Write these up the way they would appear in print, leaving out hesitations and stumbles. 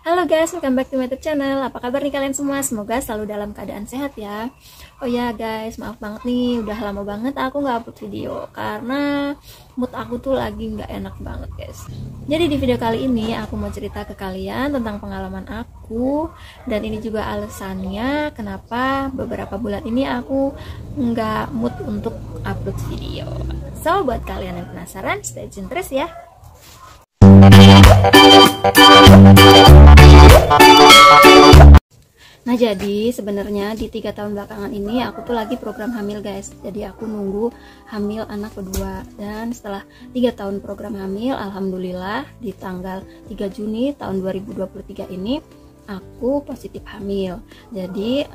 Halo guys, welcome back to my YouTube channel. Apa kabar nih kalian semua? Semoga selalu dalam keadaan sehat ya. Oh ya guys, maaf banget nih, udah lama banget aku nggak upload video karena mood aku tuh lagi nggak enak banget guys. Jadi di video kali ini aku mau cerita ke kalian tentang pengalaman aku, dan ini juga alasannya kenapa beberapa bulan ini aku nggak mood untuk upload video. So buat kalian yang penasaran, stay tune terus ya. Nah jadi sebenarnya di 3 tahun belakangan ini aku tuh lagi program hamil guys. Jadi aku nunggu hamil anak kedua, dan setelah 3 tahun program hamil, alhamdulillah di tanggal 3 Juni tahun 2023 ini aku positif hamil. Jadi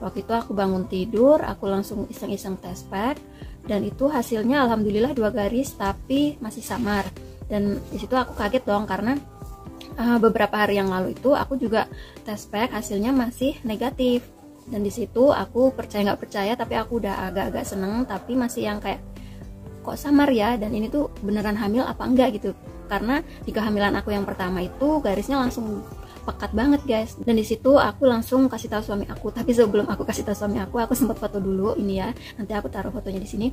waktu itu aku bangun tidur, aku langsung iseng-iseng tes pack, dan itu hasilnya alhamdulillah 2 garis tapi masih samar. Dan disitu aku kaget dong, karena beberapa hari yang lalu itu aku juga tes pack, hasilnya masih negatif. Dan disitu aku percaya nggak percaya, tapi aku udah agak-agak seneng, tapi masih yang kayak kok samar ya, dan ini tuh beneran hamil apa enggak gitu. Karena di kehamilan aku yang pertama itu garisnya langsung pekat banget guys. Dan disitu aku langsung kasih tahu suami aku. Tapi sebelum aku kasih tahu suami aku sempat foto dulu ini ya, nanti aku taruh fotonya di sini.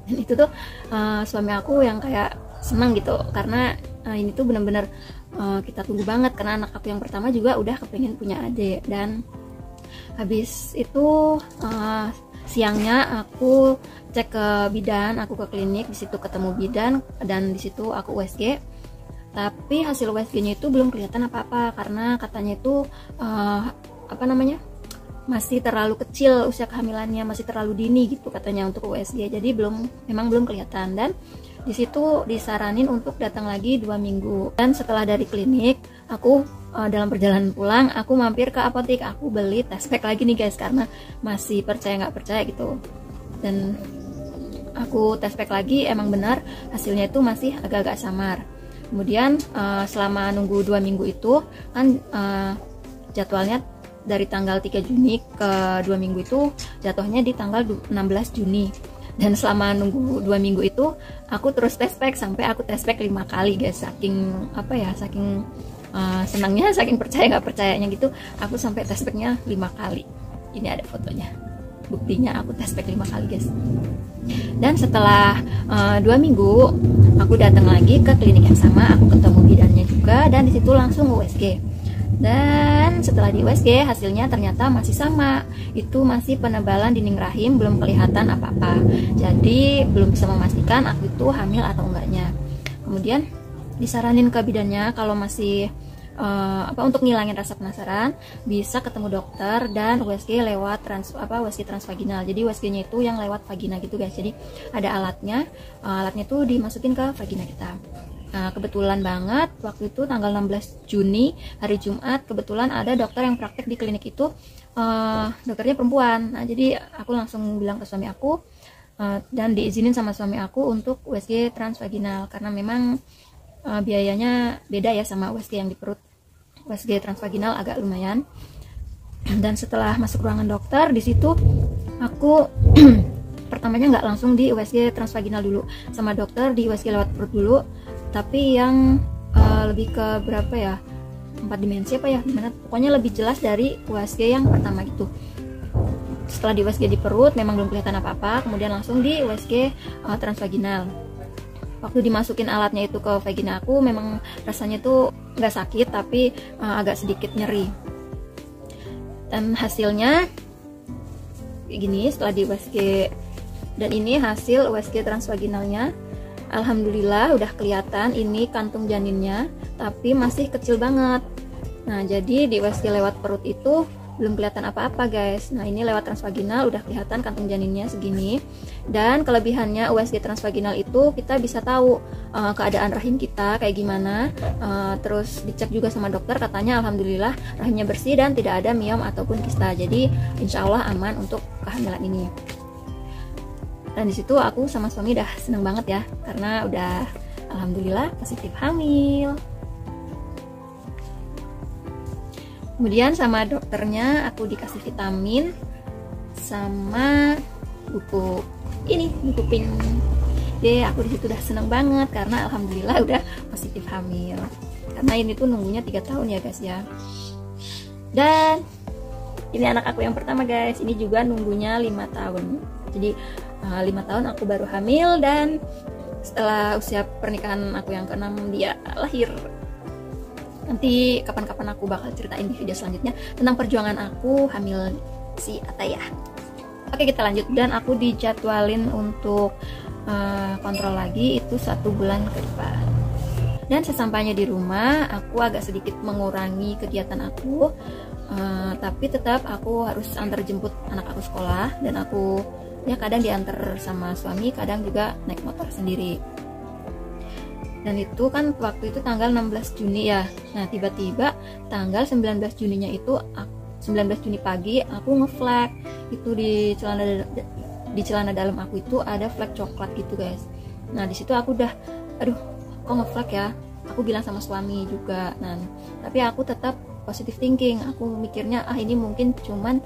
Dan itu tuh suami aku yang kayak senang gitu, karena ini tuh bener-bener kita tunggu banget, karena anak aku yang pertama juga udah kepengen punya adik. Dan habis itu siangnya aku cek ke bidan, aku ke klinik, di situ ketemu bidan, dan di situ aku USG. Tapi hasil USG-nya itu belum kelihatan apa-apa, karena katanya itu masih terlalu kecil usia kehamilannya, masih terlalu dini gitu katanya untuk USG. Jadi memang belum kelihatan. Dan di situ disaranin untuk datang lagi 2 minggu. Dan setelah dari klinik, aku dalam perjalanan pulang aku mampir ke apotek, aku beli tes pack lagi nih guys, karena masih percaya nggak percaya gitu. Dan aku tes pack lagi, emang benar hasilnya itu masih agak-agak samar. Kemudian selama nunggu 2 minggu itu kan jadwalnya dari tanggal 3 Juni ke 2 minggu itu jatuhnya di tanggal 16 Juni. Dan selama nunggu 2 minggu itu aku terus tes pack sampai aku tes pack 5 kali guys. Saking senangnya, saking percaya nggak percayanya gitu, aku sampai tes packnya 5 kali. Ini ada fotonya, buktinya aku tes pack 5 kali guys. Dan setelah 2 minggu aku datang lagi ke klinik yang sama, aku ketemu bidannya juga, dan disitu langsung USG. Dan setelah di USG hasilnya ternyata masih sama, itu masih penebalan dinding rahim, belum kelihatan apa-apa. Jadi belum bisa memastikan aku itu hamil atau enggaknya. Kemudian disaranin ke bidannya kalau masih untuk ngilangin rasa penasaran, bisa ketemu dokter dan USG lewat USG transvaginal. Jadi USG-nya itu yang lewat vagina gitu guys. Jadi ada alatnya tuh dimasukin ke vagina kita. Nah, kebetulan banget waktu itu tanggal 16 Juni hari Jumat, kebetulan ada dokter yang praktek di klinik itu, dokternya perempuan. Nah, jadi aku langsung bilang ke suami aku, dan diizinin sama suami aku untuk USG transvaginal, karena memang biayanya beda ya sama USG yang di perut. USG transvaginal agak lumayan. Dan setelah masuk ruangan dokter, di situ aku pertamanya nggak langsung di USG transvaginal dulu sama dokter, di USG lewat perut dulu, tapi yang lebih ke berapa ya, 4 dimensi apa ya, gimana, pokoknya lebih jelas dari USG yang pertama gitu. Setelah di USG di perut memang belum kelihatan apa-apa, kemudian langsung di USG transvaginal. Waktu dimasukin alatnya itu ke vagina aku, memang rasanya tuh nggak sakit, tapi agak sedikit nyeri. Dan hasilnya kayak gini setelah di USG. Dan ini hasil USG transvaginalnya. Alhamdulillah udah kelihatan ini kantung janinnya, tapi masih kecil banget. Nah, jadi di USG lewat perut itu belum kelihatan apa-apa guys. Nah, ini lewat transvaginal udah kelihatan kantung janinnya segini. Dan kelebihannya USG transvaginal itu kita bisa tahu keadaan rahim kita kayak gimana. Terus dicek juga sama dokter, katanya alhamdulillah rahimnya bersih dan tidak ada miom ataupun kista. Jadi insya Allah aman untuk kehamilan ini. Dan disitu aku sama suami udah seneng banget ya, karena udah alhamdulillah positif hamil. Kemudian sama dokternya aku dikasih vitamin sama buku pink. Jadi aku disitu udah seneng banget karena alhamdulillah udah positif hamil. karena ini tuh nunggunya 3 tahun ya guys ya. Dan ini anak aku yang pertama guys, ini juga nunggunya 5 tahun. Jadi 5 tahun aku baru hamil, dan setelah usia pernikahan aku yang ke-6 dia lahir. Nanti kapan-kapan aku bakal ceritain di video selanjutnya tentang perjuangan aku hamil si Ataya. Oke, kita lanjut. Dan aku dijadwalin untuk kontrol lagi itu 1 bulan ke depan. Dan sesampainya di rumah, aku agak sedikit mengurangi kegiatan aku, tapi tetap aku harus antar jemput anak aku sekolah, dan aku ya kadang diantar sama suami, kadang juga naik motor sendiri. Dan itu kan waktu itu tanggal 16 Juni ya. Nah, tiba-tiba tanggal 19 Juninya itu 19 Juni pagi aku ngeflag itu di celana dalam aku itu ada flek coklat gitu guys. Nah, di situ aku udah aduh, kok ngeflag ya, aku bilang sama suami juga. Nah, tapi aku tetap positive thinking, aku mikirnya ini mungkin cuman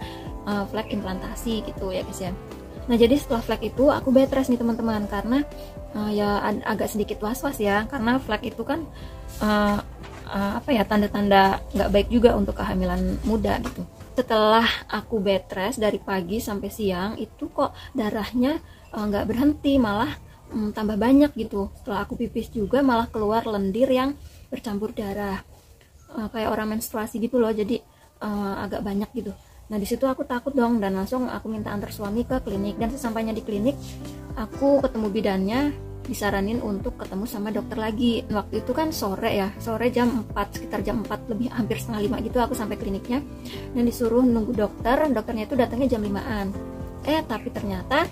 flek implantasi gitu ya guys ya. Nah, jadi setelah flek itu aku bed rest nih teman-teman, karena ya agak sedikit was-was ya, karena flek itu kan apa ya, tanda-tanda nggak baik juga untuk kehamilan muda gitu. Setelah aku bed rest dari pagi sampai siang itu kok darahnya nggak berhenti, malah tambah banyak gitu. Setelah aku pipis juga malah keluar lendir yang bercampur darah, kayak orang menstruasi gitu loh. Jadi agak banyak gitu. Nah, di situ aku takut dong, dan langsung aku minta antar suami ke klinik. Dan sesampainya di klinik aku ketemu bidannya, disaranin untuk ketemu sama dokter lagi. Waktu itu kan sore ya, sore jam 4, sekitar jam 4 lebih, hampir setengah 5 gitu aku sampai kliniknya, dan disuruh nunggu dokternya itu datangnya jam 5-an. Tapi ternyata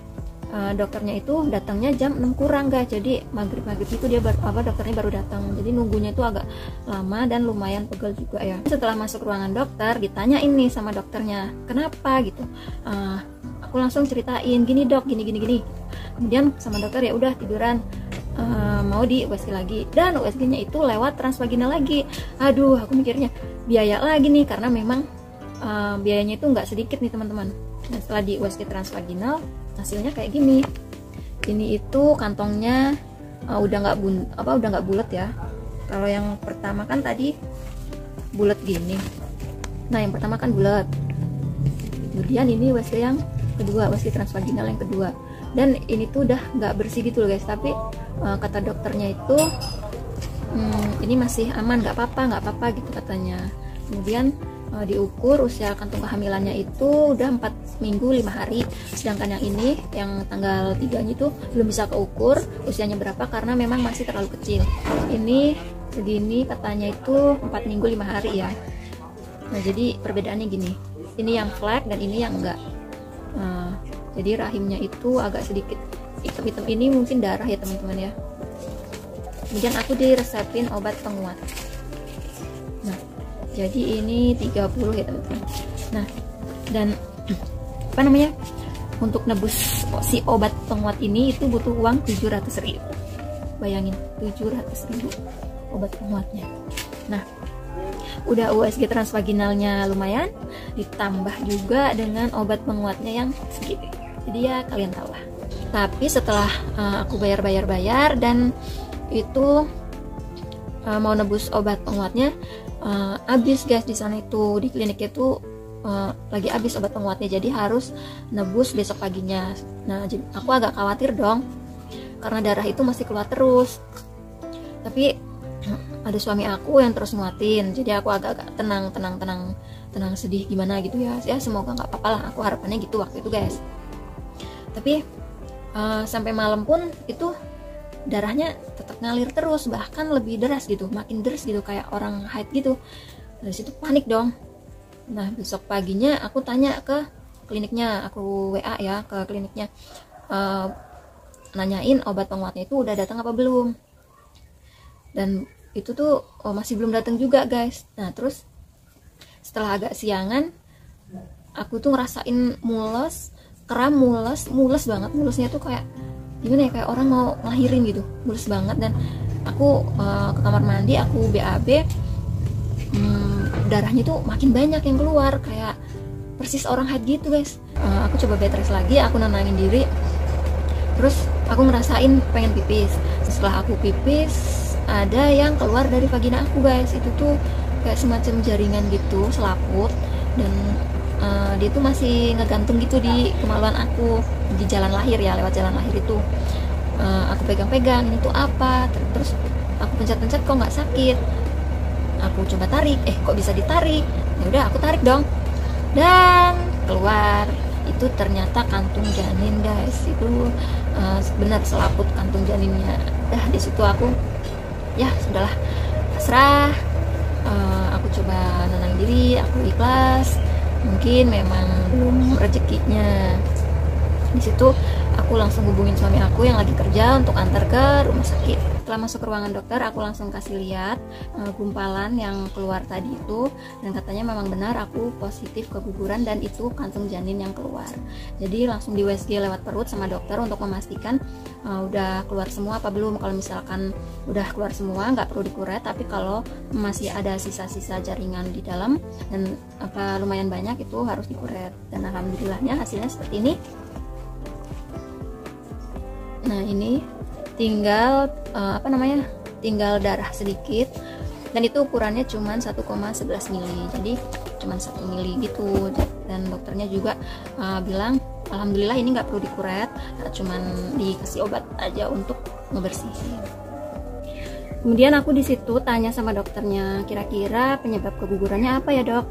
dokternya itu datangnya jam 6 kurang guys. Jadi maghrib itu dia dokternya baru datang. Jadi nunggunya itu agak lama dan lumayan pegel juga ya. Setelah masuk ruangan dokter, ditanya ini sama dokternya kenapa gitu. Aku langsung ceritain, gini dok, gini. Kemudian sama dokter ya udah tiduran, mau di USG lagi, dan USG-nya itu lewat transvaginal lagi. Aduh, aku mikirnya biaya lagi nih, karena memang biayanya itu nggak sedikit nih teman-teman. Dan setelah di USG transvaginal, hasilnya kayak gini. Ini itu kantongnya udah nggak bulat ya. Kalau yang pertama kan tadi bulat gini. Nah, yang pertama kan bulat. Kemudian ini USG yang kedua, USG transvaginal yang kedua. Dan ini tuh udah nggak bersih gitu loh guys. Tapi kata dokternya itu ini masih aman, nggak apa-apa gitu katanya. Kemudian diukur usia kantung kehamilannya itu udah 4 minggu 5 hari, sedangkan yang ini yang tanggal 3-nya itu belum bisa keukur usianya berapa karena memang masih terlalu kecil. Ini segini katanya itu 4 minggu 5 hari ya. Nah, jadi perbedaannya gini, ini yang flag dan ini yang enggak. Jadi rahimnya itu agak sedikit hitam-hitam, ini mungkin darah ya teman-teman ya. Kemudian aku diresepin obat penguat. Nah, jadi ini 30 ya teman-teman. Nah, dan apa namanya, untuk nebus si obat penguat ini itu butuh uang 700.000. Bayangin, 700.000 obat penguatnya. Nah, udah USG transvaginalnya lumayan, ditambah juga dengan obat penguatnya yang segitu. Jadi ya kalian tahu lah. Tapi setelah aku bayar dan itu mau nebus obat penguatnya, habis guys di sana itu di klinik itu lagi habis obat penguatnya, jadi harus nebus besok paginya. Nah, jadi aku agak khawatir dong karena darah itu masih keluar terus. Tapi ada suami aku yang terus nguatin, jadi aku agak tenang sedih gimana gitu ya. Ya semoga nggak apa-apa lah, aku harapannya gitu waktu itu guys. Tapi sampai malam pun itu darahnya tetap ngalir terus, bahkan lebih deras gitu, makin deras gitu kayak orang haid gitu. Dari situ panik dong. Nah, besok paginya aku tanya ke kliniknya, aku WA ya ke kliniknya, nanyain obat penguatnya itu udah datang apa belum. Dan itu tuh masih belum datang juga guys. Nah, terus setelah agak siangan aku tuh ngerasain kram mules banget. Mulesnya tuh kayak gimana ya, kayak orang mau ngelahirin gitu, mules banget. Dan aku ke kamar mandi, aku BAB, darahnya tuh makin banyak yang keluar, kayak persis orang haid gitu guys. Aku coba bed rest lagi, aku nenangin diri, terus aku ngerasain pengen pipis. Setelah aku pipis, ada yang keluar dari vagina aku guys. Itu tuh kayak semacam jaringan gitu, selaput, dan dia tuh masih ngegantung gitu di kemaluan aku, di jalan lahir ya, lewat jalan lahir itu. Aku pegang-pegang, ini tuh apa, terus aku pencet-pencet kok nggak sakit. Aku coba tarik, kok bisa ditarik. Ya udah aku tarik dong, dan keluar. Itu ternyata kantung janin guys. Itu benar selaput kantung janinnya. Di situ aku ya sudahlah, pasrah. Aku coba nenang diri, aku ikhlas. Mungkin memang belum rezekinya. Di situ aku langsung hubungin suami aku yang lagi kerja untuk antar ke rumah sakit. Setelah masuk ke ruangan dokter, aku langsung kasih lihat gumpalan yang keluar tadi itu, dan katanya memang benar aku positif keguguran dan itu kantung janin yang keluar. Jadi langsung di USG lewat perut sama dokter untuk memastikan udah keluar semua apa belum. Kalau misalkan udah keluar semua nggak perlu dikuret, tapi kalau masih ada sisa-sisa jaringan di dalam dan lumayan banyak, itu harus dikuret. Dan alhamdulillahnya hasilnya seperti ini. Nah, ini tinggal tinggal darah sedikit, dan itu ukurannya cuma 1,11 mili, jadi cuma 1 mili gitu. Dan dokternya juga bilang alhamdulillah ini nggak perlu dikuret, cuman dikasih obat aja untuk ngebersihin. Kemudian aku di situ tanya sama dokternya, kira-kira penyebab kegugurannya apa ya dok?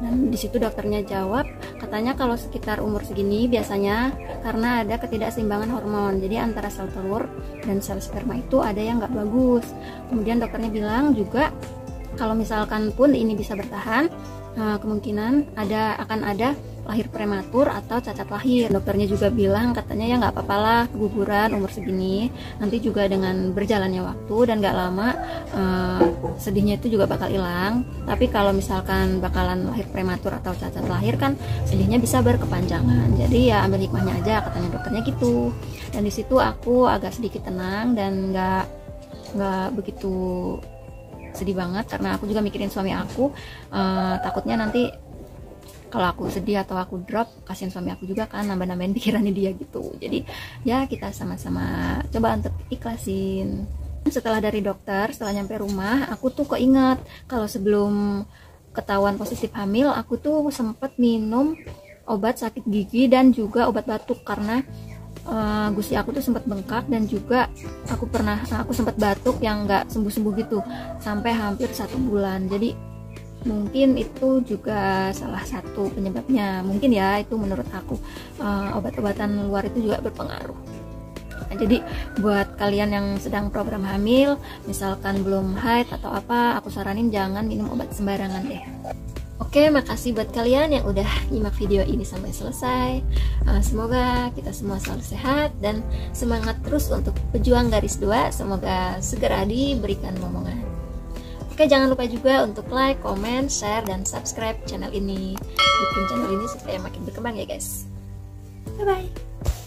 Dan di situ dokternya jawab, katanya kalau sekitar umur segini biasanya karena ada ketidakseimbangan hormon. Jadi antara sel telur dan sel sperma itu ada yang nggak bagus. Kemudian dokternya bilang juga kalau misalkan pun ini bisa bertahan, kemungkinan akan ada lahir prematur atau cacat lahir. Dokternya juga bilang katanya ya nggak apa-apa lah keguguran umur segini, nanti juga dengan berjalannya waktu dan nggak lama sedihnya itu juga bakal hilang. Tapi kalau misalkan bakalan lahir prematur atau cacat lahir kan sedihnya bisa berkepanjangan. Jadi ya ambil hikmahnya aja, katanya dokternya gitu. Dan di situ aku agak sedikit tenang dan nggak begitu sedih banget, karena aku juga mikirin suami aku. Takutnya nanti kalau aku sedih atau aku drop, kasihan suami aku juga kan, nambah-nambahin pikirannya dia gitu. Jadi ya kita sama-sama coba untuk ikhlasin. Setelah dari dokter, setelah nyampe rumah, aku tuh keinget kalau sebelum ketahuan positif hamil, aku tuh sempet minum obat sakit gigi dan juga obat batuk, karena gusi aku tuh sempat bengkak, dan juga aku sempat batuk yang nggak sembuh-sembuh gitu sampai hampir 1 bulan. Jadi mungkin itu juga salah satu penyebabnya, mungkin ya, itu menurut aku. Obat-obatan luar itu juga berpengaruh. Nah, jadi buat kalian yang sedang program hamil, misalkan belum haid atau apa, aku saranin jangan minum obat sembarangan deh. Oke, makasih buat kalian yang udah nyimak video ini sampai selesai. Semoga kita semua selalu sehat dan semangat terus untuk pejuang garis 2. Semoga segera diberikan momongan. Oke, jangan lupa juga untuk like, comment, share, dan subscribe channel ini. Bikin channel ini supaya makin berkembang ya guys. Bye-bye.